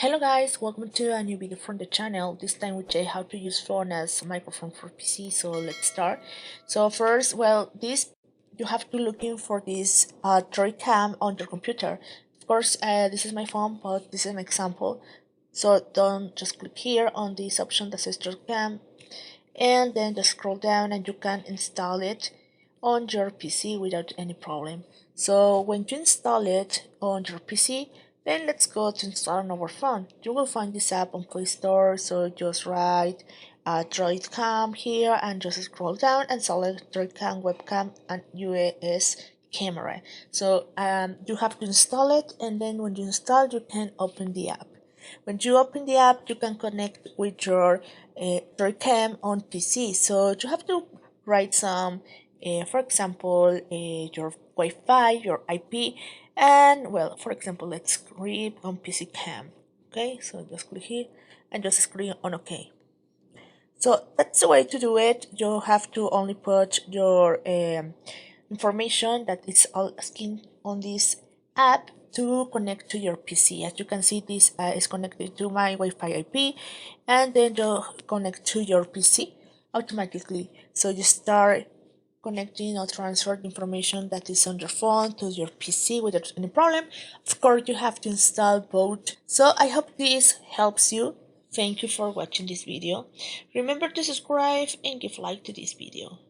Hello guys, welcome to a new video from the channel. This time we check how to use phone as a microphone for PC. So let's start. So first, this you have to looking for this Droid Cam on your computer. Of course, this is my phone, but this is an example. So don't just click here on this option that says Droid Cam, and then just scroll down and you can install it on your PC without any problem. So when you install it on your PC, then let's go to install on our phone. You will find this app on Play Store, so just write Droid Cam here and just scroll down and select Droid Cam webcam and US camera. So you have to install it, and then when you install, you can open the app. When you open the app, you can connect with your cam on PC. So you have to write some, for example, your Wi-Fi, your IP, and well, for example, let's read on PC cam. Okay, so just click here and just screen on OK. So that's the way to do it. You have to only put your information that is all asking on this app to connect to your PC. As you can see, this is connected to my Wi-Fi IP, and then you connect to your PC automatically. So you start connecting or transfer the information that is on your phone to your PC without any problem. Of course, you have to install both. So I hope this helps you. Thank you for watching this video. Remember to subscribe and give like to this video.